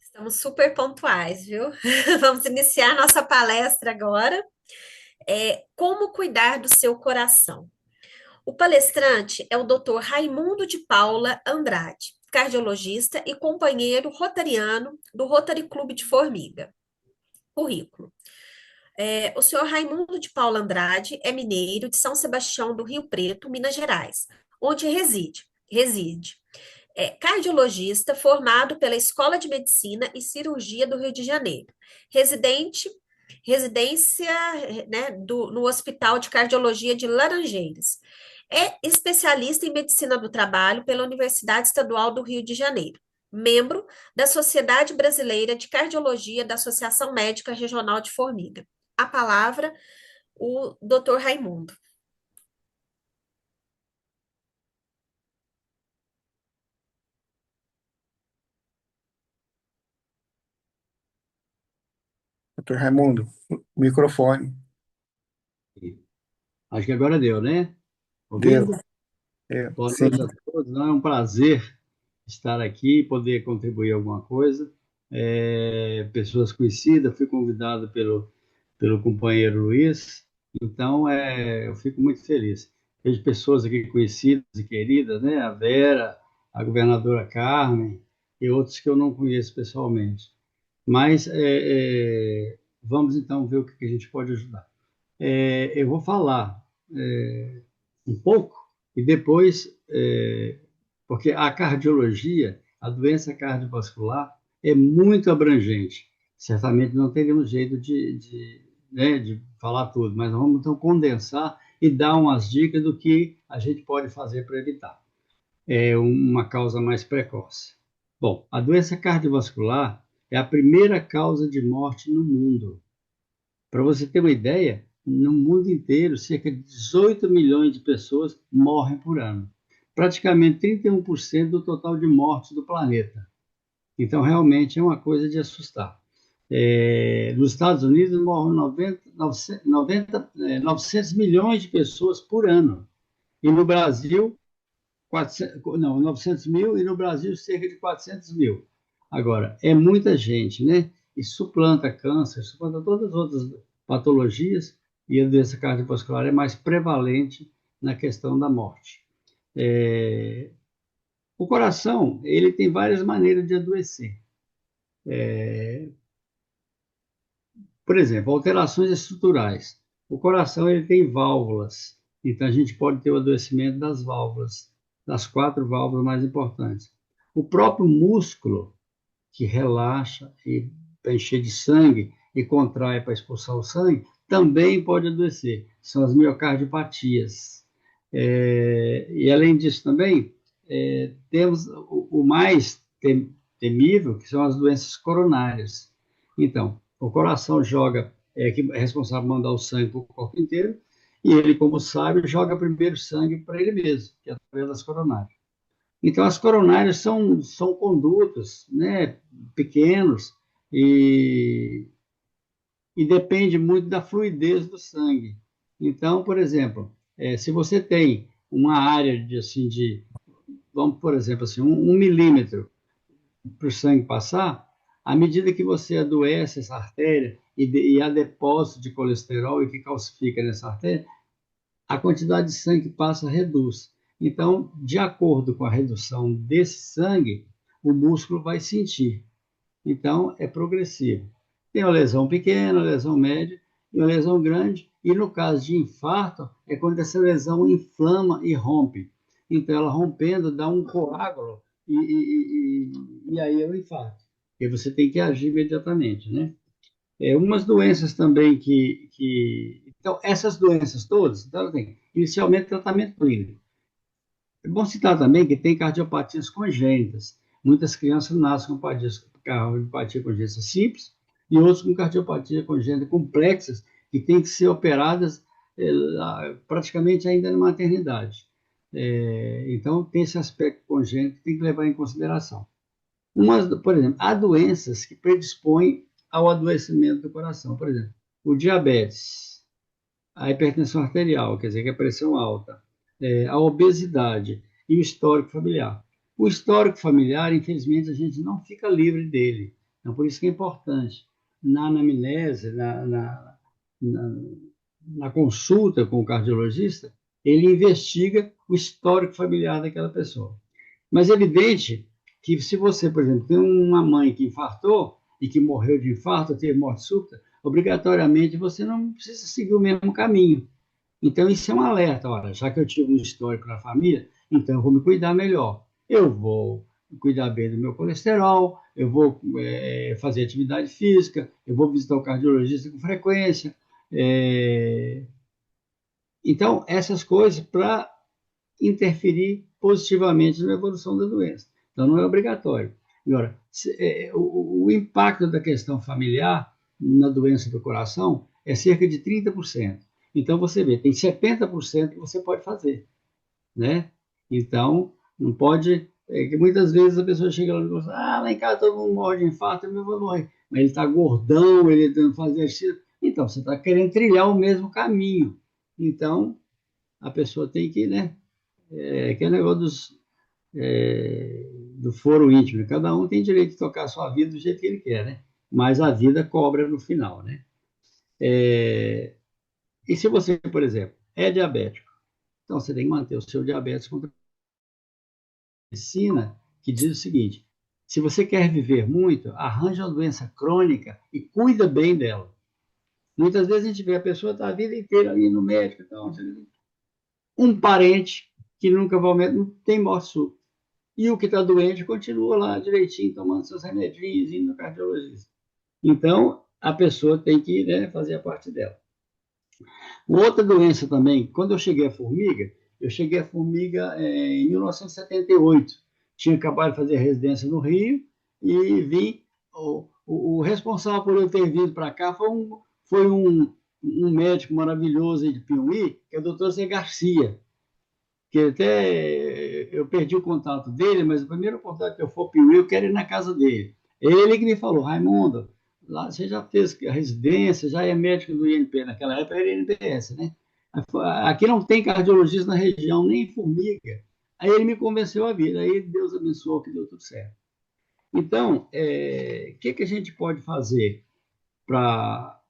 Estamos super pontuais, viu? Vamos iniciar nossa palestra agora. Como cuidar do seu coração? O palestrante é o Dr. Raimundo de Paula Andrade, cardiologista e companheiro rotariano do Rotary Clube de Formiga. Currículo. O senhor Raimundo de Paula Andrade é mineiro de São Sebastião do Rio Preto, Minas Gerais, onde reside. É cardiologista formado pela Escola de Medicina e Cirurgia do Rio de Janeiro, residente, residência, né, no Hospital de Cardiologia de Laranjeiras. É especialista em medicina do trabalho pela Universidade Estadual do Rio de Janeiro, membro da Sociedade Brasileira de Cardiologia da Associação Médica Regional de Formiga. A palavra, o Dr. Raimundo. Doutor Raimundo, microfone. Acho que agora deu, né? Deu. Ouvindo? Boa Sim. noite a todos. É um prazer estar aqui e poder contribuir alguma coisa. Pessoas conhecidas, fui convidado pelo companheiro Luiz, então eu fico muito feliz. Vejo pessoas aqui conhecidas e queridas, né? A Vera, a governadora Carmen e outros que eu não conheço pessoalmente. Mas vamos então ver o que a gente pode ajudar. Eu vou falar um pouco e depois, porque a cardiologia, a doença cardiovascular, é muito abrangente. Certamente não teremos jeito né, de falar tudo, mas vamos então condensar e dar umas dicas do que a gente pode fazer para evitar. É uma causa mais precoce. Bom, a doença cardiovascular é a primeira causa de morte no mundo. Para você ter uma ideia, no mundo inteiro, cerca de 18 milhões de pessoas morrem por ano. Praticamente 31% do total de mortes do planeta. Então, realmente é uma coisa de assustar. Nos Estados Unidos morrem 900 milhões de pessoas por ano. E no Brasil, 400, não, 900 mil, e no Brasil, cerca de 400 mil. Agora, é muita gente, né? E suplanta câncer, suplanta todas as outras patologias, e a doença cardiovascular é mais prevalente na questão da morte. O coração, ele tem várias maneiras de adoecer. Por exemplo, alterações estruturais. O coração, ele tem válvulas, então a gente pode ter o adoecimento das válvulas, das quatro válvulas mais importantes. O próprio músculo, que relaxa e para encher de sangue e contrai para expulsar o sangue, também pode adoecer. São as miocardiopatias. E além disso também, temos o mais temível, que são as doenças coronárias. Então, o coração joga, que é responsável por mandar o sangue para o corpo inteiro, e ele, como sabe, joga primeiro sangue para ele mesmo, que é através das coronárias. Então, as coronárias são condutos, né, pequenos e, e depende muito da fluidez do sangue. Então, por exemplo, se você tem uma área vamos, por exemplo, assim, 1 milímetro para o sangue passar, à medida que você adoece essa artéria e há depósito de colesterol e que calcifica nessa artéria, a quantidade de sangue que passa reduz. Então, de acordo com a redução desse sangue, o músculo vai sentir. Então, é progressivo. Tem uma lesão pequena, uma lesão média e uma lesão grande. E no caso de infarto, é quando essa lesão inflama e rompe. Então, ela rompendo dá um coágulo e aí é o infarto. E você tem que agir imediatamente, né? Umas doenças também Então, essas doenças todas, então, tem inicialmente tratamento clínico. É bom citar também que tem cardiopatias congênitas. Muitas crianças nascem com cardiopatia congênita simples e outros com cardiopatia congênita complexas, que têm que ser operadas praticamente ainda na maternidade. Então, tem esse aspecto congênito que tem que levar em consideração. Por exemplo, há doenças que predispõem ao adoecimento do coração. Por exemplo, o diabetes, a hipertensão arterial, quer dizer, que é a pressão alta, a obesidade e o histórico familiar. O histórico familiar, infelizmente, a gente não fica livre dele. Então, por isso que é importante, na anamnese, na, na consulta com o cardiologista, ele investiga o histórico familiar daquela pessoa. Mas é evidente que se você, por exemplo, tem uma mãe que infartou e que morreu de infarto, teve morte súbita, obrigatoriamente você não precisa seguir o mesmo caminho. Então, isso é um alerta. Olha, já que eu tive um histórico na família, então eu vou me cuidar melhor. Eu vou cuidar bem do meu colesterol, eu vou fazer atividade física, eu vou visitar o cardiologista com frequência. É... Então, essas coisas para interferir positivamente na evolução da doença. Então, não é obrigatório. Agora, o impacto da questão familiar na doença do coração é cerca de 30%. Então, você vê, tem 70% que você pode fazer, né? Então, não pode... que muitas vezes a pessoa chega lá e fala, lá em casa todo mundo morre de infarto, eu vou morrer. Mas ele está gordão, ele não faz exercício. Então, você está querendo trilhar o mesmo caminho. Então, a pessoa tem que, né? Que é o negócio do foro íntimo. Cada um tem direito de tocar a sua vida do jeito que ele quer, né? Mas a vida cobra no final, né? E se você, por exemplo, é diabético, então você tem que manter o seu diabetes contra a medicina, que diz o seguinte: se você quer viver muito, arranja uma doença crônica e cuida bem dela. Muitas vezes a gente vê a pessoa está a vida inteira ali no médico, então, um parente que nunca vai ao médico, não tem morte súbita. E o que está doente continua lá direitinho, tomando seus remedinhos, indo no cardiologista. Então, a pessoa tem que, né, fazer a parte dela. Outra doença também, quando eu cheguei a formiga em 1978. Tinha acabado de fazer residência no Rio e vim. O responsável por eu ter vindo para cá foi um médico maravilhoso de Piauí, que é o doutor Zé Garcia, que até eu perdi o contato dele, mas o primeiro contato que eu for Piuí, eu quero ir na casa dele. Ele que me falou, Raimundo, lá você já fez a residência, já é médico do INP, naquela época era INPS, né? Aqui não tem cardiologista na região, nem formiga. Aí ele me convenceu a vir, aí Deus abençoou que deu tudo certo. Então, o que a gente pode fazer para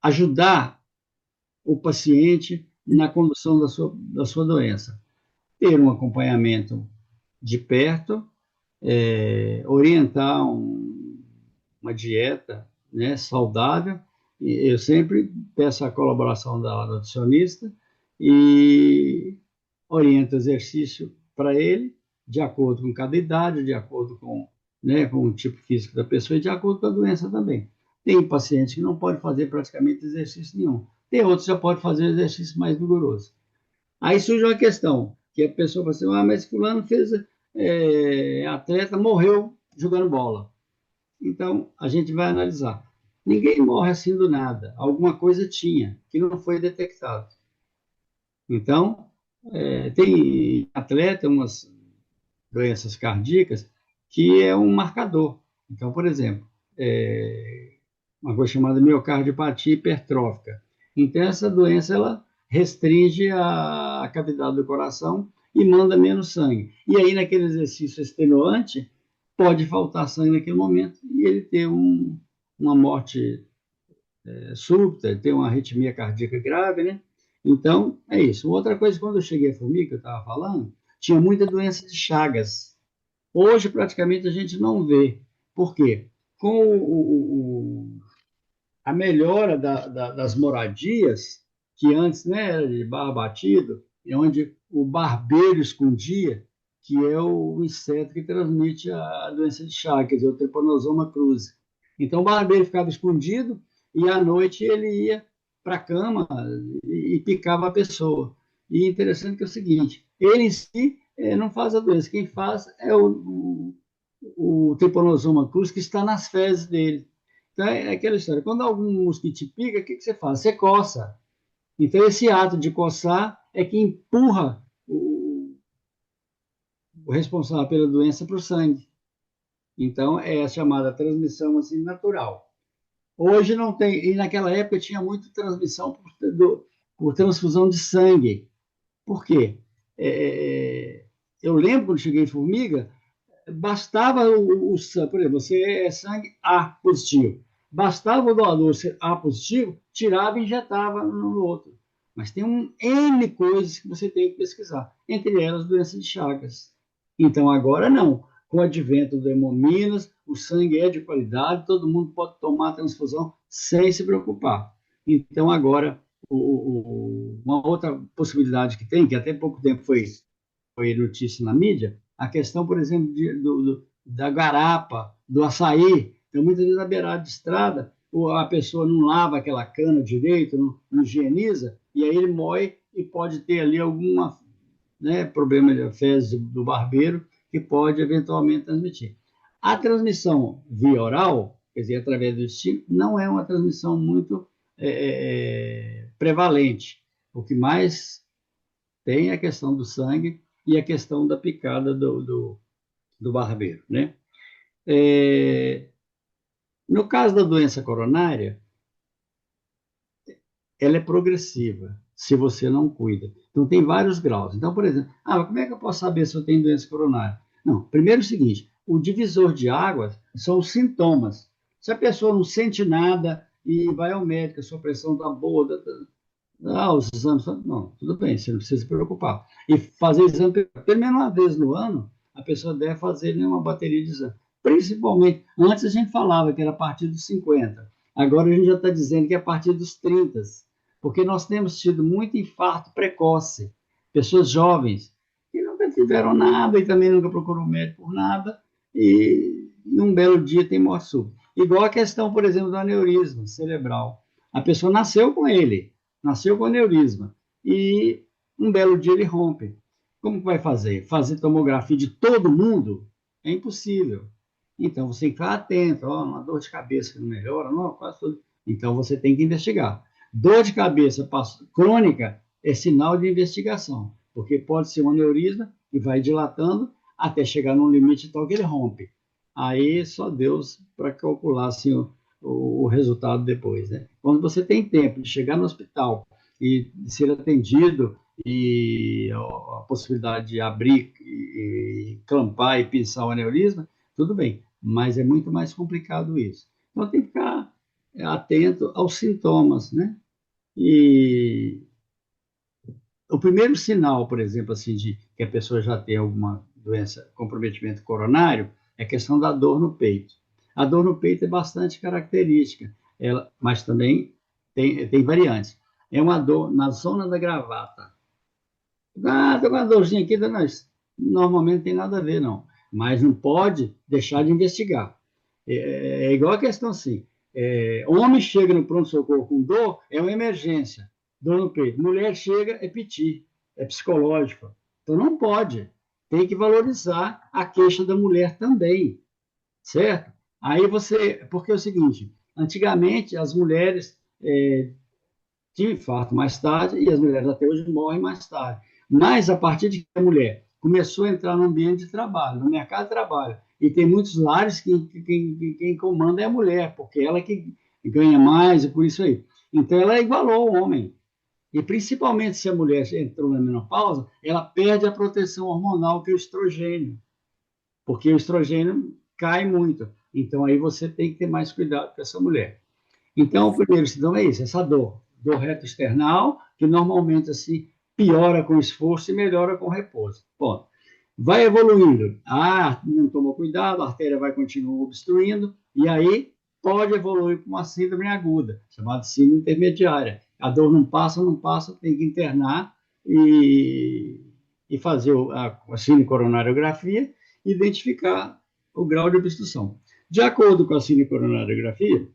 ajudar o paciente na condução da sua doença? Ter um acompanhamento de perto, orientar uma dieta, né, saudável. E eu sempre peço a colaboração da nutricionista e oriento exercício para ele, de acordo com cada idade, de acordo com, né, com o tipo físico da pessoa e de acordo com a doença também. Tem pacientes que não podem fazer praticamente exercício nenhum. Tem outros que já podem fazer exercício mais vigoroso. Aí surge uma questão, que a pessoa fala assim, mas fulano fez, atleta, morreu jogando bola. Então, a gente vai analisar. Ninguém morre assim do nada. Alguma coisa tinha, que não foi detectado. Então, tem atleta, umas doenças cardíacas, que é um marcador. Então, por exemplo, uma coisa chamada miocardiopatia hipertrófica. Então, essa doença, ela restringe a cavidade do coração e manda menos sangue. E aí, naquele exercício extenuante, pode faltar sangue naquele momento e ele ter uma morte súbita, ter uma arritmia cardíaca grave, né? Então, é isso. Outra coisa, quando eu cheguei a formiga, que eu estava falando, tinha muita doença de Chagas. Hoje, praticamente, a gente não vê. Por quê? Com a melhora das moradias, que antes, né, era de barro batido, é onde o barbeiro escondia, que é o inseto que transmite a doença de Chagas, quer dizer, o Trypanosoma cruzi. Então, o barbeiro ficava escondido e à noite ele ia para a cama e picava a pessoa. E interessante que é o seguinte, ele em si não faz a doença, quem faz é o Trypanosoma cruzi que está nas fezes dele. Então, é aquela história. Quando algum mosquito te pica, o que você faz? Você coça. Então, esse ato de coçar é que empurra o responsável pela doença para o sangue. Então, é a chamada transmissão assim, natural. Hoje não tem, e naquela época tinha muito transmissão por transfusão de sangue. Por quê? Eu lembro quando cheguei em Formiga, bastava o sangue, por exemplo, você é sangue A positivo. Bastava o doador ser A positivo, tirava e injetava no outro. Mas tem um N coisas que você tem que pesquisar, entre elas doenças de Chagas. Então, agora não. Com o advento do Hemominas, o sangue é de qualidade, todo mundo pode tomar a transfusão sem se preocupar. Então, agora, uma outra possibilidade que tem, que até pouco tempo foi notícia na mídia, a questão, por exemplo, da garapa, do açaí. Então, muitas vezes, na beirada de estrada, a pessoa não lava aquela cana direito, não higieniza, e aí ele moe e pode ter ali alguma, né, problema de fezes do barbeiro que pode eventualmente transmitir. A transmissão via oral, quer dizer, através do intestino, não é uma transmissão muito prevalente. O que mais tem é a questão do sangue e a questão da picada do barbeiro, né? É, no caso da doença coronária, ela é progressiva, se você não cuida. Então, tem vários graus. Então, por exemplo, como é que eu posso saber se eu tenho doença coronária? Não, primeiro é o seguinte, o divisor de águas são os sintomas. Se a pessoa não sente nada e vai ao médico, a sua pressão está boa, os exames, não, tudo bem, você não precisa se preocupar. E fazer exame, pelo menos uma vez no ano, a pessoa deve fazer uma bateria de exame. Principalmente, antes a gente falava que era a partir dos 50, agora a gente já está dizendo que é a partir dos 30, porque nós temos tido muito infarto precoce, pessoas jovens que nunca tiveram nada e também nunca procurou médico por nada, e num belo dia tem morte súbita. Igual a questão, por exemplo, do aneurisma cerebral. A pessoa nasceu com aneurisma e um belo dia ele rompe. Como que vai fazer? Fazer tomografia de todo mundo? É impossível. Então você tem que ficar atento, uma dor de cabeça que não melhora, não, quase tudo. Então você tem que investigar. Dor de cabeça crônica é sinal de investigação, porque pode ser um aneurisma e vai dilatando até chegar num limite tal que ele rompe. Aí só Deus para calcular assim, o resultado depois, né? Quando você tem tempo de chegar no hospital e ser atendido e a possibilidade de abrir e clampar e pinçar o aneurisma, tudo bem, mas é muito mais complicado isso. Então tem que ficar atento aos sintomas, né? E o primeiro sinal, por exemplo, assim, de que a pessoa já tem alguma doença, comprometimento coronário, é a questão da dor no peito. A dor no peito é bastante característica, mas também tem variantes. É uma dor na zona da gravata. Tem uma dorzinha aqui, normalmente não tem nada a ver, não. Mas não pode deixar de investigar. É igual a questão assim, homem chega no pronto-socorro com dor, é uma emergência, dor no peito. Mulher chega, é piti, é psicológico. Então não pode. Tem que valorizar a queixa da mulher também, certo? Porque é o seguinte, antigamente as mulheres tinham infarto mais tarde e as mulheres até hoje morrem mais tarde. Mas a partir de que a mulher começou a entrar no ambiente de trabalho, no mercado de trabalho, e tem muitos lares que quem comanda é a mulher, porque ela que ganha mais e por isso aí. Então ela igualou o homem. E principalmente se a mulher entrou na menopausa, ela perde a proteção hormonal que é o estrogênio, porque o estrogênio cai muito. Então aí você tem que ter mais cuidado com essa mulher. Então o primeiro sintoma é isso, essa dor reto-external, que normalmente assim piora com esforço e melhora com repouso. Bom, vai evoluindo. Não tomou cuidado, a artéria vai continuar obstruindo, e aí pode evoluir para uma síndrome aguda, chamada síndrome intermediária. A dor não passa, não passa, tem que internar e fazer a cinecoronariografia e identificar o grau de obstrução. De acordo com a cinecoronariografia,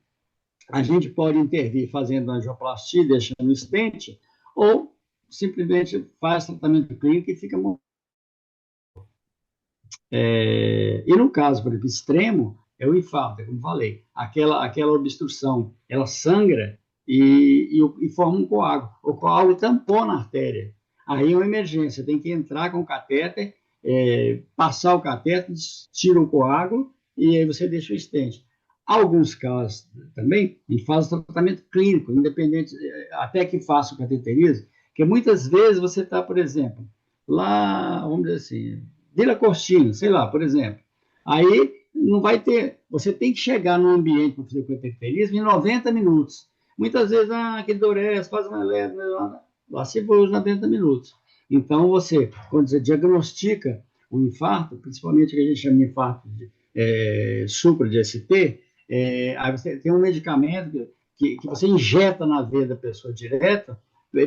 a gente pode intervir fazendo angioplastia, deixando o stent, ou simplesmente faz tratamento clínico e fica. E no caso, por exemplo, extremo, é o infarto, como falei. Aquela obstrução, ela sangra e forma um coágulo. O coágulo tampou na artéria. Aí é uma emergência, tem que entrar com o catéter, passar o catéter, tira o coágulo e aí você deixa o stent. Alguns casos também, a gente faz o tratamento clínico, independente, até que faça o cateterismo, que muitas vezes você está, por exemplo, lá, vamos dizer assim, Vila Cortina, sei lá, por exemplo. Aí não vai ter. Você tem que chegar no ambiente para fazer o cateterismo em 90 minutos. Muitas vezes, que endurece, faz uma leve, lá se foi os 90 minutos. Então, quando você diagnostica o infarto, principalmente o que a gente chama de infarto supra de ST, aí você tem um medicamento que você injeta na veia da pessoa direto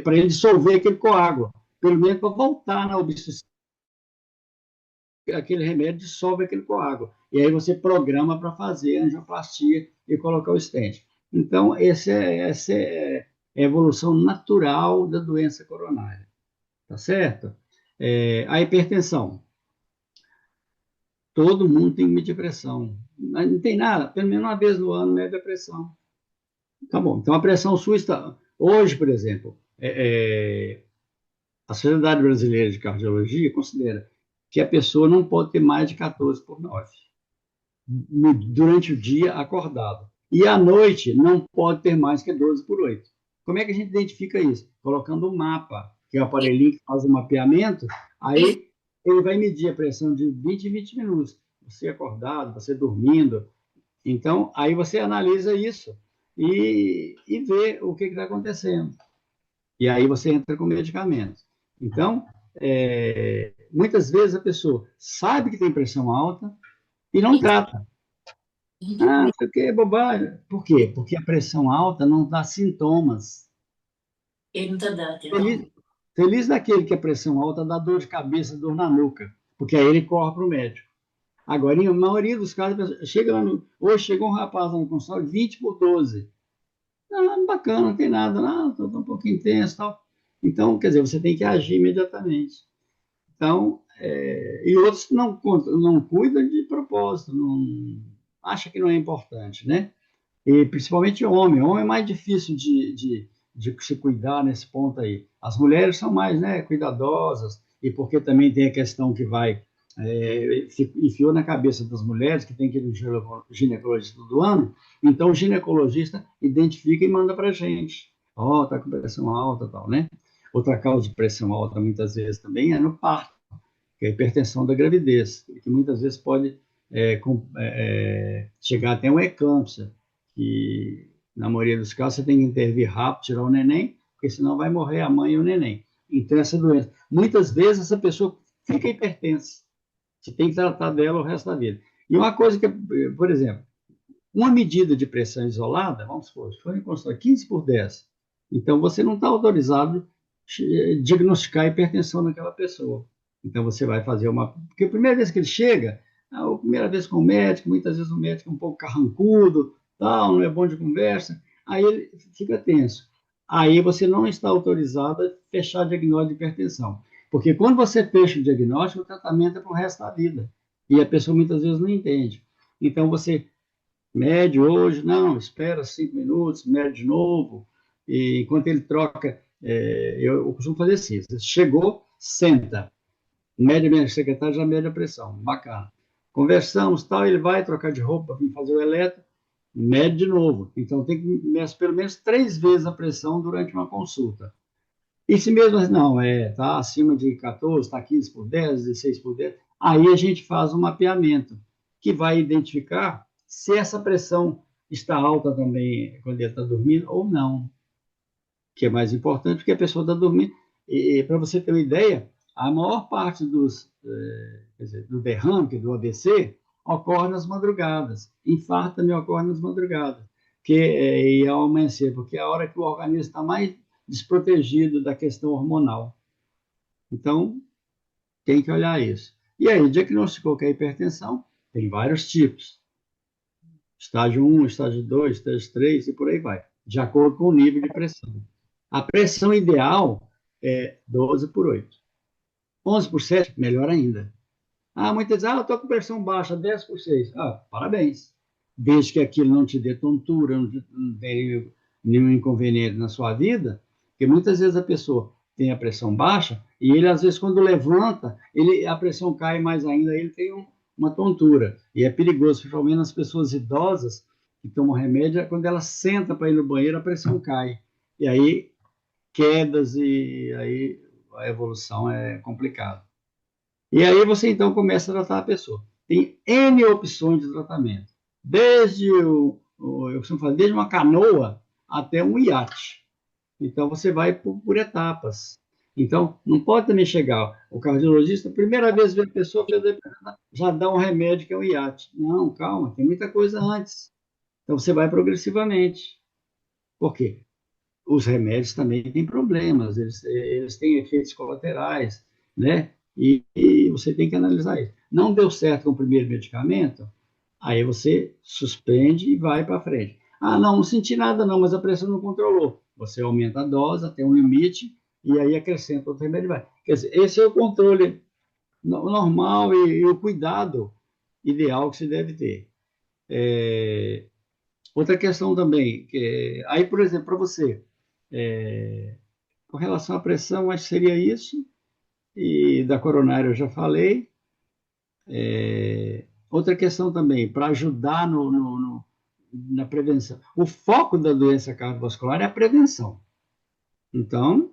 para ele dissolver aquele coágulo, pelo menos para voltar na obstrução, aquele remédio dissolve aquele coágulo. E aí você programa para fazer a angioplastia e colocar o stent. Então, essa é a evolução natural da doença coronária, tá certo? A hipertensão. Todo mundo tem que medir pressão. Mas não tem nada, pelo menos uma vez no ano mede a pressão. Tá bom, então a pressão sua está... Hoje, por exemplo, a Sociedade Brasileira de Cardiologia considera que a pessoa não pode ter mais de 14/9 durante o dia acordado. E à noite não pode ter mais que 12/8. Como é que a gente identifica isso? Colocando um mapa, que é o aparelhinho que faz o mapeamento, aí ele vai medir a pressão de 20 em 20 minutos. Você acordado, você dormindo. Então, aí você analisa isso e vê o que está acontecendo. E aí você entra com medicamentos. Então, muitas vezes a pessoa sabe que tem pressão alta e não trata. Não sei o que, é bobagem. Por quê? Porque a pressão alta não dá sintomas. Ele não está dando, Feliz, então. feliz daquele que a pressão alta dá dor de cabeça, dor na nuca, porque aí ele corre para o médico. Agora, em maioria dos casos, chega lá hoje chegou um rapaz lá no consultório, 20/12. Bacana, não tem nada, não, estou um pouquinho intenso e tal. Então, quer dizer, você tem que agir imediatamente. Então, e outros não cuidam de propósito, não acha que não é importante, né? E principalmente homem. Homem é mais difícil de se cuidar nesse ponto aí. As mulheres são mais, né, cuidadosas, e porque também tem a questão que enfiou na cabeça das mulheres que tem que ir no ginecologista todo ano, então o ginecologista identifica e manda para a gente. Tá com pressão alta e tal, né? Outra causa de pressão alta, muitas vezes, também é no parto, que é a hipertensão da gravidez, que muitas vezes pode chegar até uma eclâmpsia, que na maioria dos casos você tem que intervir rápido, tirar o neném, porque senão vai morrer a mãe e o neném. Então, essa doença. Muitas vezes essa pessoa fica hipertensa. Você tem que tratar dela o resto da vida. E uma coisa que, por exemplo, uma medida de pressão isolada, vamos supor, se for em consulta 15/10, então você não está autorizado a diagnosticar hipertensão naquela pessoa. Então você vai fazer uma. Porque a primeira vez que ele chega, a primeira vez com o médico, muitas vezes o médico é um pouco carrancudo, tal, não é bom de conversa, aí ele fica tenso. Aí você não está autorizado a fechar diagnóstico de hipertensão. Porque quando você fecha o diagnóstico, o tratamento é para o resto da vida. E a pessoa muitas vezes não entende. Então você mede hoje, não, espera 5 minutos, mede de novo. E enquanto ele troca, eu costumo fazer assim: você chegou, senta, mede a minha secretária, já mede a pressão, bacana. Conversamos, tal, ele vai trocar de roupa para fazer o eletro, mede de novo. Então tem que medir pelo menos 3 vezes a pressão durante uma consulta. E se mesmo assim, não, tá acima de 14, está 15/10, 16/10, aí a gente faz um mapeamento que vai identificar se essa pressão está alta também quando ele está dormindo ou não, que é mais importante porque a pessoa está dormindo. E para você ter uma ideia, a maior parte do derrame, do AVC, ocorre nas madrugadas. Infarto também ocorre nas madrugadas, e ao amanhecer, porque é a hora que o organismo está mais desprotegido da questão hormonal. Então, tem que olhar isso. E aí, diagnosticou que é hipertensão, tem vários tipos. Estágio 1, estágio 2, estágio 3 e por aí vai, de acordo com o nível de pressão. A pressão ideal é 12/8. 11/7, melhor ainda. Muitas vezes, eu estou com pressão baixa, 10/6. Parabéns. Desde que aquilo não te dê tontura, não tenha nenhum inconveniente na sua vida, porque muitas vezes a pessoa tem a pressão baixa e ele, às vezes, quando levanta, a pressão cai mais ainda, ele tem uma tontura. E é perigoso, principalmente nas pessoas idosas que tomam remédio, quando ela senta para ir no banheiro, a pressão cai. E aí, quedas e aí a evolução é complicada. E aí você, então, começa a tratar a pessoa. Tem N opções de tratamento. Eu costumo falar, desde uma canoa até um iate. Então, você vai por etapas. Então, não pode também chegar o cardiologista, a primeira vez que vê a pessoa, já dá um remédio que é o iate. Não, calma, tem muita coisa antes. Então, você vai progressivamente. Por quê? Os remédios também têm problemas, eles têm efeitos colaterais, né? E você tem que analisar isso. Não deu certo com o primeiro medicamento, aí você suspende e vai para frente. Ah, não senti nada não, mas a pressão não controlou. Você aumenta a dose até um limite e aí acrescenta outro remédio e vai. Quer dizer, esse é o controle normal e o cuidado ideal que se deve ter. É, outra questão também, aí, por exemplo, para você, é, com relação à pressão, acho que seria isso. E da coronária eu já falei. Outra questão também, para ajudar na prevenção. O foco da doença cardiovascular é a prevenção. Então,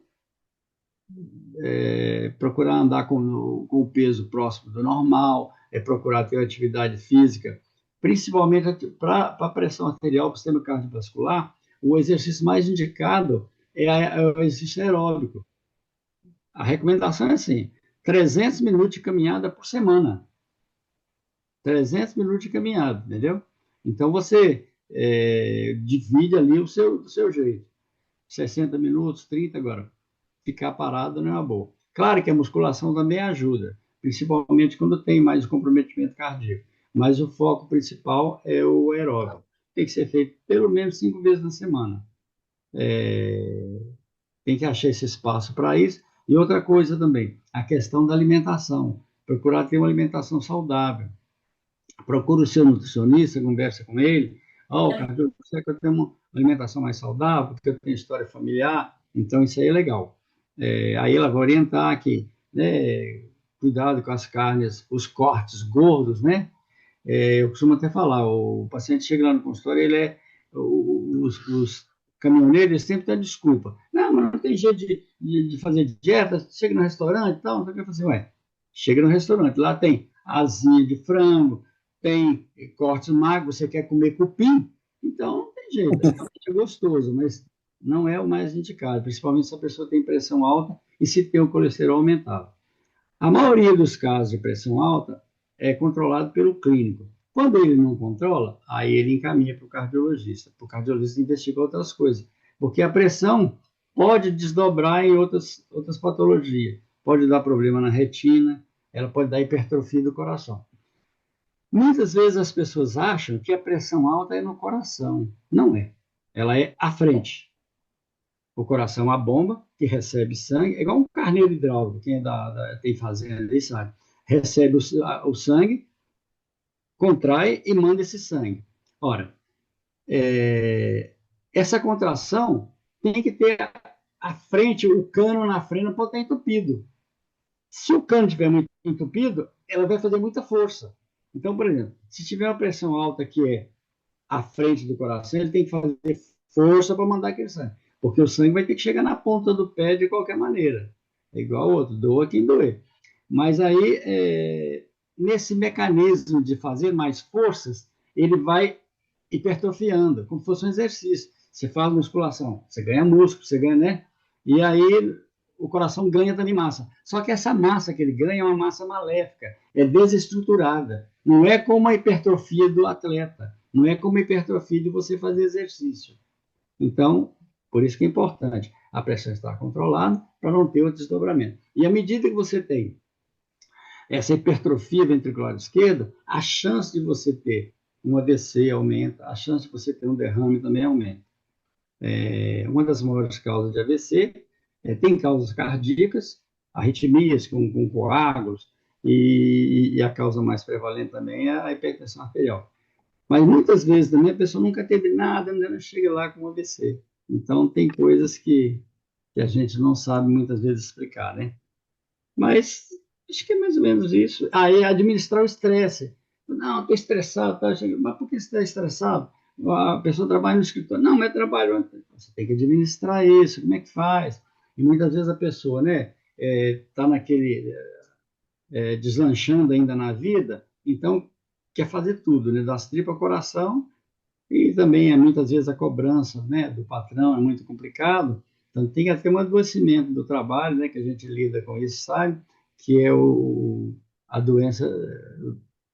procurar andar com o peso próximo do normal, procurar ter atividade física, principalmente para a pressão arterial, para o sistema cardiovascular, o exercício mais indicado é o exercício aeróbico. A recomendação é assim: 300 minutos de caminhada por semana. 300 minutos de caminhada, entendeu? Então você divide ali do seu jeito. 60 minutos, 30 agora. Ficar parado não é uma boa. Claro que a musculação também ajuda, principalmente quando tem mais comprometimento cardíaco. Mas o foco principal é o aeróbico. Tem que ser feito pelo menos 5 vezes na semana. Tem que achar esse espaço para isso. E outra coisa também, a questão da alimentação. Procurar ter uma alimentação saudável. Procura o seu nutricionista, conversa com ele. Oh, cardiologista, será que eu tenho uma alimentação mais saudável, porque eu tenho história familiar? Então, isso aí é legal. Aí ela vai orientar que, né, cuidado com as carnes, os cortes gordos, né? Eu costumo até falar, o paciente chega lá no consultório, os caminhoneiros eles sempre têm desculpa. Não, mas não tem jeito de fazer dieta, chega no restaurante e tal, então eu falo assim, ué, chega no restaurante, lá tem asinha de frango, tem cortes magros, você quer comer cupim, então não tem jeito, é gostoso, mas não é o mais indicado, principalmente se a pessoa tem pressão alta e se tem o colesterol aumentado. A maioria dos casos de pressão alta é controlado pelo clínico. Quando ele não controla, aí ele encaminha para o cardiologista. O cardiologista investiga outras coisas. Porque a pressão pode desdobrar em outras patologias. Pode dar problema na retina, ela pode dar hipertrofia do coração. Muitas vezes as pessoas acham que a pressão alta é no coração. Não é. Ela é à frente. O coração é uma bomba que recebe sangue, é igual um carneiro hidráulico, quem tem fazenda aí sabe. Recebe o sangue, contrai e manda esse sangue. Ora, essa contração tem que ter a frente, o cano na frente não pode estar entupido. Se o cano estiver muito entupido, ela vai fazer muita força. Então, por exemplo, se tiver uma pressão alta que é à frente do coração, ele tem que fazer força para mandar aquele sangue. Porque o sangue vai ter que chegar na ponta do pé de qualquer maneira. É igual ao outro, doa quem doer. Mas aí, nesse mecanismo de fazer mais forças, ele vai hipertrofiando, como se fosse um exercício. Você faz musculação, você ganha músculo, você ganha, né? E aí o coração ganha também massa. Só que essa massa que ele ganha é uma massa maléfica, é desestruturada. Não é como a hipertrofia do atleta, não é como a hipertrofia de você fazer exercício. Então, por isso que é importante a pressão estar controlada para não ter o desdobramento. E à medida que você tem essa hipertrofia ventricular esquerda, a chance de você ter um AVC aumenta, a chance de você ter um derrame também aumenta. Uma das maiores causas de AVC tem causas cardíacas, arritmias com coágulos, e a causa mais prevalente também é a hipertensão arterial. Mas muitas vezes também a pessoa nunca teve nada, mas ela chega lá com AVC. Então, tem coisas que a gente não sabe muitas vezes explicar, né? Mas acho que é mais ou menos isso. Aí, administrar o estresse. Não, estou estressado. Tá? Mas por que você está estressado? A pessoa trabalha no escritório. Não, mas trabalho. Você tem que administrar isso. Como é que faz? E muitas vezes a pessoa, né, está naquele deslanchando ainda na vida, Então, quer fazer tudo, né? Das tripas ao coração, e também, muitas vezes, a cobrança, né, do patrão é muito complicado. Então, tem até um adoecimento do trabalho, né, que a gente lida com isso, sabe? Que é a doença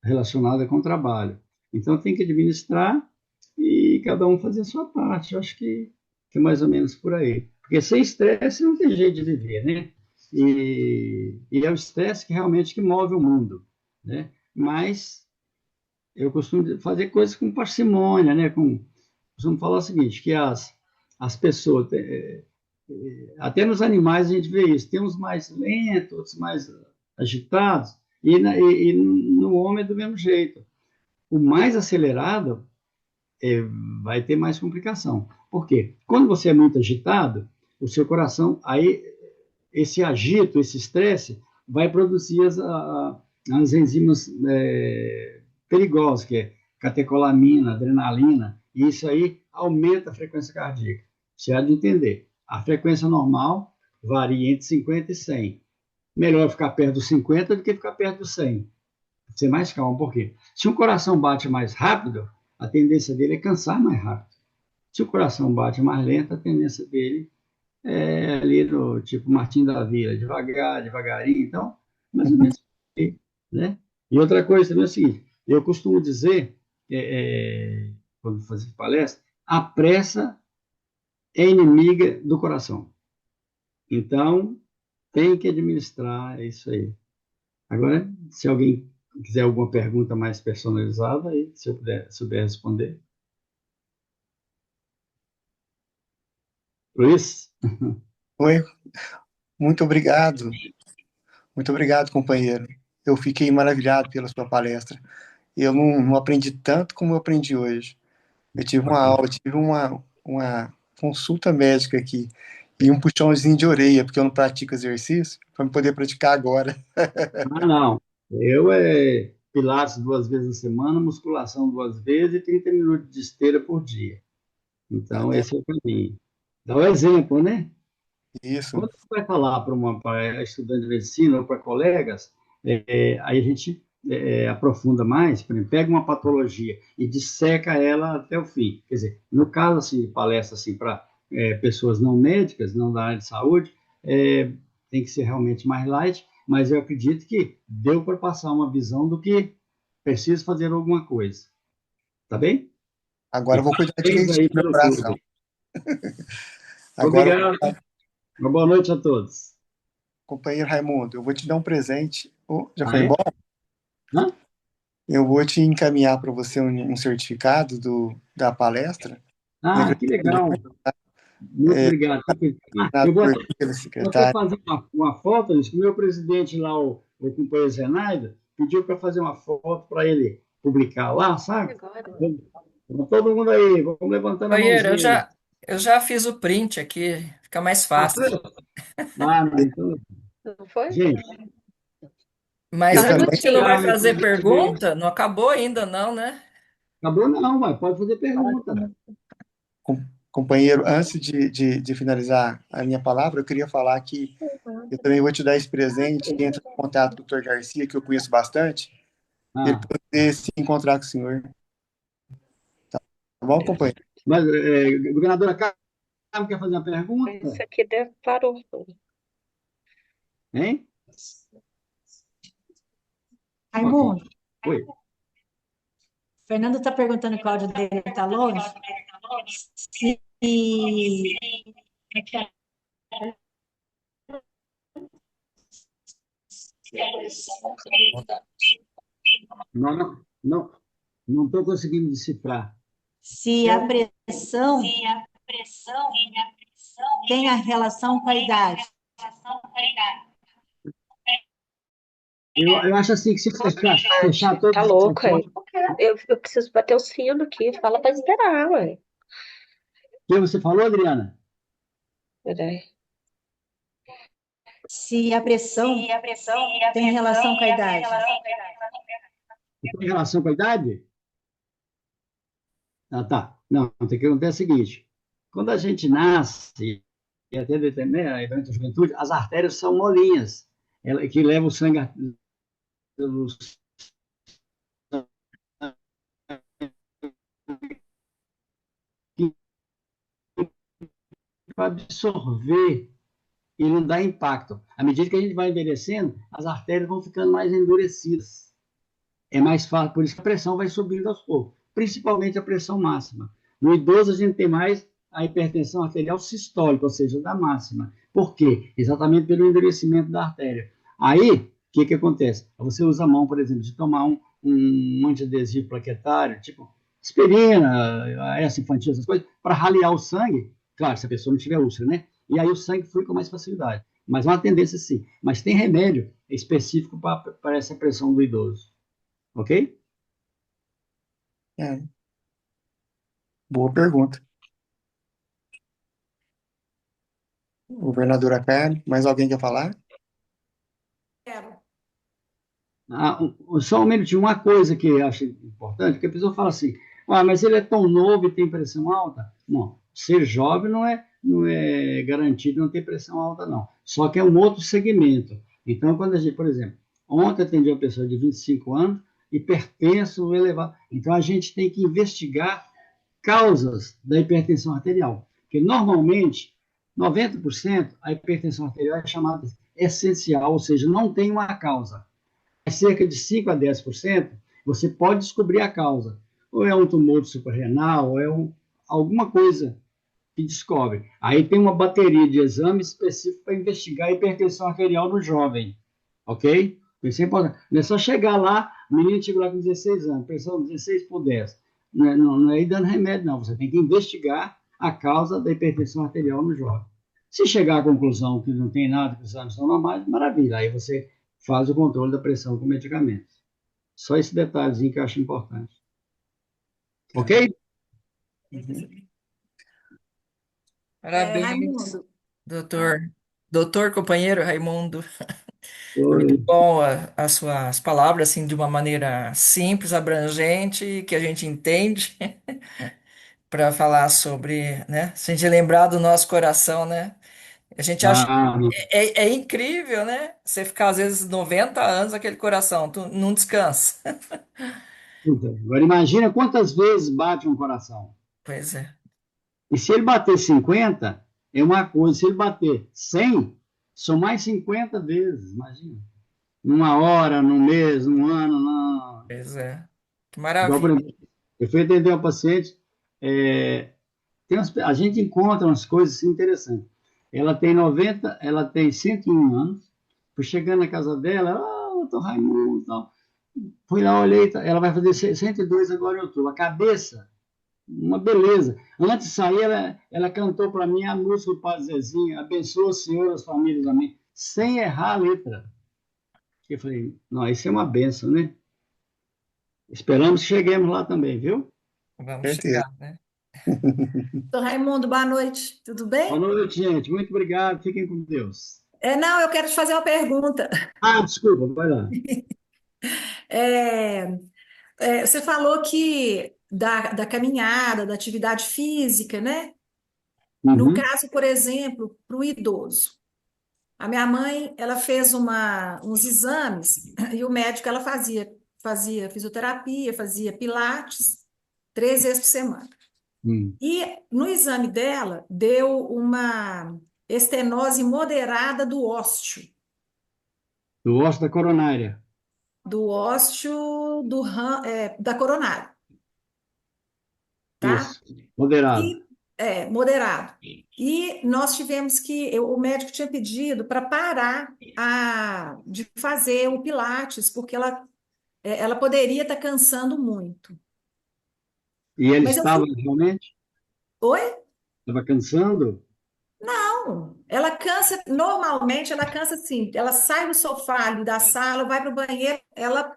relacionada com o trabalho. Então, tem que administrar e cada um fazer a sua parte. Eu acho que é mais ou menos por aí. Porque sem estresse não tem jeito de viver, né? E é o estresse que realmente que move o mundo, né? Mas eu costumo fazer coisas com parcimônia, né? Costumo falar o seguinte, que as pessoas, até nos animais a gente vê isso, tem uns mais lentos, outros mais agitados, e no homem é do mesmo jeito. O mais acelerado vai ter mais complicação. Por quê? Quando você é muito agitado, o seu coração, aí esse agito, esse estresse, vai produzir as enzimas perigosas, que é catecolamina, adrenalina, e isso aí aumenta a frequência cardíaca. Você há de entender. A frequência normal varia entre 50 e 100. Melhor ficar perto dos 50 do que ficar perto dos 100. Ser mais calmo. Por quê? Se o coração bate mais rápido, a tendência dele é cansar mais rápido. Se o coração bate mais lento, a tendência dele ali no tipo Martim da Vila, devagar, devagarinho, então, mais ou menos, né? E outra coisa também é o seguinte, eu costumo dizer, quando fazer palestra, a pressa é inimiga do coração. Então, tem que administrar isso aí. Agora, se alguém quiser alguma pergunta mais personalizada, aí, se eu souber responder. Luiz? Oi, muito obrigado. Muito obrigado, companheiro. Eu fiquei maravilhado pela sua palestra. Eu não aprendi tanto como eu aprendi hoje. Eu tive uma Bacana. aula, tive uma consulta médica aqui e um puxãozinho de orelha, porque eu não pratico exercício, para eu poder praticar agora. Ah, não. Eu Pilates 2 vezes na semana, musculação 2 vezes e 30 minutos de esteira por dia. Então, esse é o caminho. Dá o exemplo, né? Isso. Quando você vai falar para estudante de medicina ou para colegas, aí a gente aprofunda mais, por exemplo, pega uma patologia e disseca ela até o fim. Quer dizer, no caso assim, de palestra assim, para pessoas não médicas, não da área de saúde, tem que ser realmente mais light, mas eu acredito que deu para passar uma visão do que precisa fazer alguma coisa. Tá bem? Agora E eu vou cuidar parabéns direitinho aí do meu pelo coração. clube. Agora, Obrigado. Uma boa noite a todos. companheiro Raimundo, eu vou te dar um presente. Oh, já Ah, foi é? embora? Hã? Eu vou te encaminhar para você um certificado da palestra, em Ah, que agradecimento legal. Muito obrigado. Eu vou por até, pelo vou até secretário. fazer uma foto, Luiz, que o meu presidente lá, o companheiro Zenaida, pediu para fazer uma foto para ele publicar lá, sabe? Agora. Então, todo mundo aí, vamos levantando a Companheiro, mãozinha aí. eu já fiz o print aqui, fica mais Ah, fácil. não, então, Não foi? gente, Mas Eu Então, a também, gente não vai tchau, fazer então, pergunta? Não acabou ainda, não, né? acabou não, mas pode fazer pergunta. companheiro, antes de finalizar a minha palavra, eu queria falar que eu também vou te dar esse presente. Entra em contato com o Dr. Garcia, que eu conheço bastante, para ele Ah, poder se encontrar com o senhor. Tá bom, companheiro? mas, governadora Carmen quer fazer uma Esse pergunta? aqui parou. Hein? Ok. Raimundo, Oi. Fernando está perguntando que o áudio dele está longe. Se Não, não, não, não estou conseguindo decifrar. se a pressão tem a relação com a idade. Eu acho assim que se fechar Tá todos os louco, é? microfones, Eu preciso bater os fios aqui. Fala pra esperar, ué. o que você falou, Adriana? Peraí. Se a pressão tem relação com a idade. Tem relação com a idade? Ah, tá. Não, o que acontece é o seguinte: quando a gente nasce, e até né, durante a juventude, as artérias são molinhas, que levam o sangue, absorver e não dar impacto. À medida que a gente vai envelhecendo, as artérias vão ficando mais endurecidas. É mais fácil, por isso que a pressão vai subindo aos poucos, principalmente a pressão máxima. No idoso, a gente tem mais a hipertensão arterial sistólica, ou seja, da máxima. Por quê? Exatamente pelo endurecimento da artéria. Aí, o que acontece? Você usa a mão, por exemplo, de tomar um antiadesivo plaquetário, tipo aspirina, essa infantil, essas coisas, para ralear o sangue. Claro, se a pessoa não tiver úlcera, né? E aí o sangue flui com mais facilidade. Mas é uma tendência sim. Mas tem remédio específico para essa pressão do idoso. Ok? É, boa pergunta. Governadora Carmen, mais alguém quer falar? Quero. Só um minutinho, uma coisa que eu acho importante, que a pessoa fala assim, mas ele é tão novo e tem pressão alta. Não, ser jovem não é garantido não ter pressão alta, não. Só que é um outro segmento. Então, quando a gente, por exemplo, ontem atendi uma pessoa de 25 anos, hipertenso, elevado. Então, a gente tem que investigar causas da hipertensão arterial. Porque, normalmente, 90% a hipertensão arterial é chamada essencial, ou seja, não tem uma causa. Cerca de 5 a 10%, você pode descobrir a causa. Ou é um tumor suprarrenal, ou é alguma coisa que descobre. Aí tem uma bateria de exames específicos para investigar a hipertensão arterial no jovem. Ok? Isso é importante. Não é só chegar lá, o menino chegou lá com 16 anos, pressão 16 por 10. Não é ir dando remédio, não. Você tem que investigar a causa da hipertensão arterial no jovem. Se chegar à conclusão que não tem nada, que os exames são normais, maravilha. Aí você faz o controle da pressão com medicamentos. Só esse detalhezinho que eu acho importante. Ok? Uhum. Parabéns, Raimundo, doutor companheiro Raimundo. Muito Oi. bom as suas palavras, assim, de uma maneira simples, abrangente, que a gente entende, para falar sobre, né? Se a gente lembrar do nosso coração, né? A gente acha Ah, é incrível, né? Você ficar, às vezes, 90 anos aquele coração, tu não descansa. agora imagina quantas vezes bate um coração. Pois é, E se ele bater 50, é uma coisa. Se ele bater 100, são mais 50 vezes, imagina. Numa hora, num mês, num ano, não. pois é. Que Igual, por maravilha. exemplo, eu fui atender uma paciente, a gente encontra umas coisas assim, interessantes. Ela tem 101 anos, fui chegando na casa dela, doutor Raimundo, tal. Fui lá, olhei, ela vai fazer 102 agora em outubro. A cabeça, uma beleza. Antes de sair, ela cantou para mim a música do Padre Zezinho, abençoa o Senhor as famílias, amém, sem errar a letra. Eu falei, não, isso é uma benção, né? Esperamos que cheguemos lá também, viu? Vamos Certeza. chegar, né? doutor Raimundo, boa noite, tudo Boa bem? noite, gente. Muito obrigado. Fiquem com Deus. Não, eu quero te fazer uma pergunta. Desculpa, vai lá. É, você falou que da caminhada, da atividade física, né? No Uhum. caso, por exemplo, para o idoso. A minha mãe, ela fez uns exames e o médico, ela fazia fisioterapia, fazia pilates 3 vezes por semana. E no exame dela, deu uma estenose moderada Do osso da coronária. do ósseo da coronária, tá? Isso. Moderado. E moderado. E nós o médico tinha pedido para parar de fazer o Pilates, porque ela poderia estar cansando muito. E ele Mas eu estava fico, realmente? oi? Estava cansando? Não, normalmente ela cansa assim, ela sai do sofá ali da sala, vai para o banheiro, ela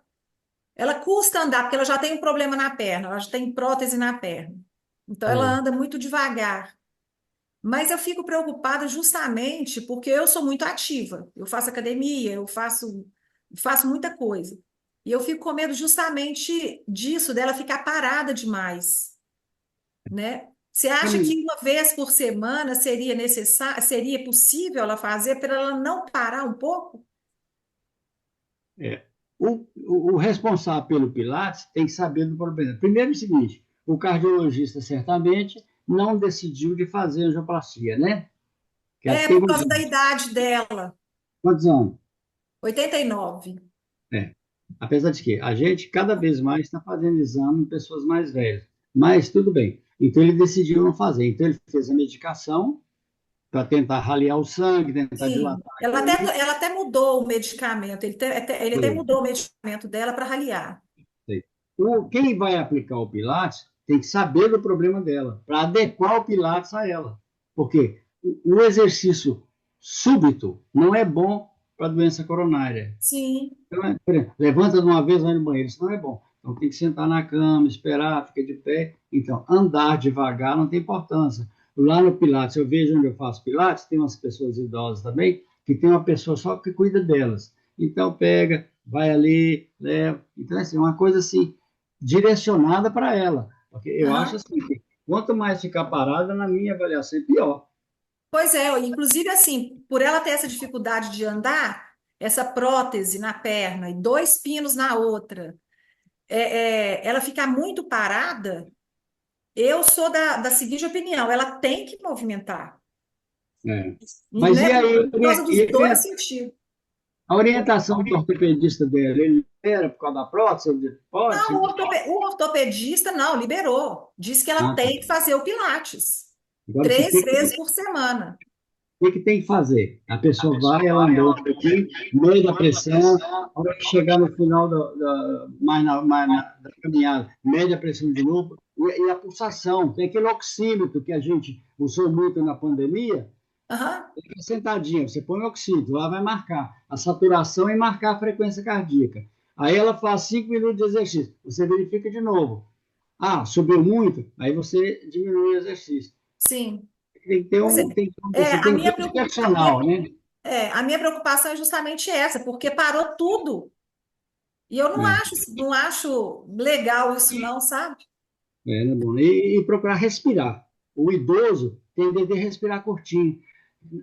custa andar, porque ela já tem um problema na perna, ela já tem prótese na perna. Então ela É. anda muito devagar. Mas eu fico preocupada justamente porque eu sou muito ativa. Eu faço academia, faço muita coisa. E eu fico com medo justamente disso, dela ficar parada demais, né? Você acha que uma vez por semana seria possível ela fazer para ela não parar um pouco? É. O responsável pelo Pilates tem que saber do problema. Primeiro, é o seguinte: o cardiologista certamente não decidiu de fazer angioplastia, né? Que ela É tem por causa da quantos idade dela, anos? 89. É. Apesar de que a gente cada vez mais está fazendo exame em pessoas mais velhas. Mas tudo bem. Então ele decidiu não fazer. Então ele fez a medicação para tentar raliar o sangue, tentar Sim, dilatar ela aquilo até, ali. ela até mudou o medicamento, ele até Foi. mudou o medicamento dela para raliar. Sei. Quem vai aplicar o Pilates tem que saber do problema dela, para adequar o Pilates a ela. Porque o exercício súbito não é bom para a doença coronária. Sim, Então, por exemplo, levanta de uma vez, vai no banheiro, isso não é bom. Então tem que sentar na cama, esperar, fica de pé. Então, andar devagar não tem importância. Lá no Pilates, eu vejo onde eu faço Pilates, tem umas pessoas idosas também, que tem uma pessoa só que cuida delas. Então, pega, vai ali, leva. Então, assim, é uma coisa assim, direcionada para ela. Porque eu acho aham. assim, que quanto mais ficar parada, na minha avaliação, é pior. Pois é, inclusive assim, por ela ter essa dificuldade de andar, essa prótese na perna e dois pinos na outra, ela ficar muito parada, eu sou da seguinte opinião, ela tem que movimentar, É. Mas e né? aí, Por causa dos dois sentidos. a orientação do ortopedista dele, ele era por causa da prótese? Ele disse, pode, Não, sim. o ortopedista não, liberou. Disse que ela Ah, tá. tem que fazer o Pilates Agora, o que, 3 vezes por semana. que tem que fazer? A pessoa vai, ela andou um pouquinho, meio da pressão, a hora que chegar no final da caminhada, mede a pressão de novo, e a pulsação, tem aquele oxímetro que a gente usou muito na pandemia, Aham, fica sentadinha, você põe o oxímetro, lá vai marcar a saturação e marcar a frequência cardíaca. Aí ela faz 5 minutos de exercício, você verifica de novo. Ah, subiu muito? Aí você diminui o exercício. sim. Tem que ter Pois é, você tem que ter um personal, né? a minha preocupação é justamente essa, porque parou tudo. E eu não É, acho, não acho legal isso, não, sabe? né, bom. E procurar respirar. O idoso tem que respirar curtinho.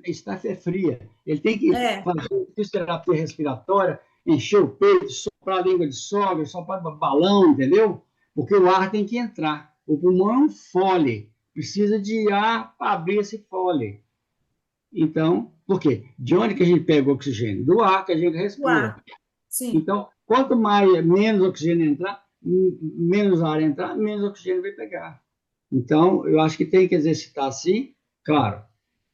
Está fria. Ele tem que É, fazer fisioterapia respiratória, encher o peito, soprar a língua de sogra, soprar balão, entendeu? Porque o ar tem que entrar. O pulmão é um fole. Precisa de ar para abrir esse fole. Então, por quê? De onde que a gente pega o oxigênio? Do ar que a gente o respira. ar, sim. Então, quanto menos oxigênio entrar, menos ar entrar, menos oxigênio vai pegar. Então, eu acho que tem que exercitar assim, claro,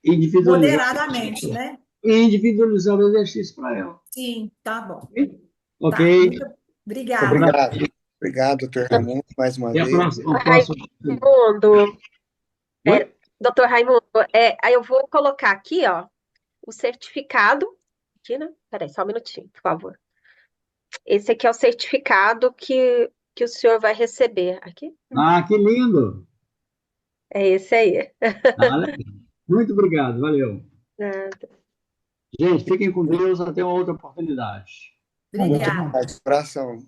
individualizar, Moderadamente, né? individualizar o exercício para ela. Sim, tá bom. Ok? Tá, muito obrigada. Obrigado. Obrigado, doutor Raimundo, mais uma Até a vez. próxima. A próxima. Raimundo, Oi? doutor Raimundo, aí eu vou colocar aqui, ó, o certificado. Aqui, né? Peraí, só um minutinho, por favor. Esse aqui é o certificado que o senhor vai receber. Aqui? Ah, que lindo! É esse aí. Ah, legal. Muito obrigado, valeu. Ah, Gente, fiquem com Deus, até uma outra oportunidade. Obrigada. De coração.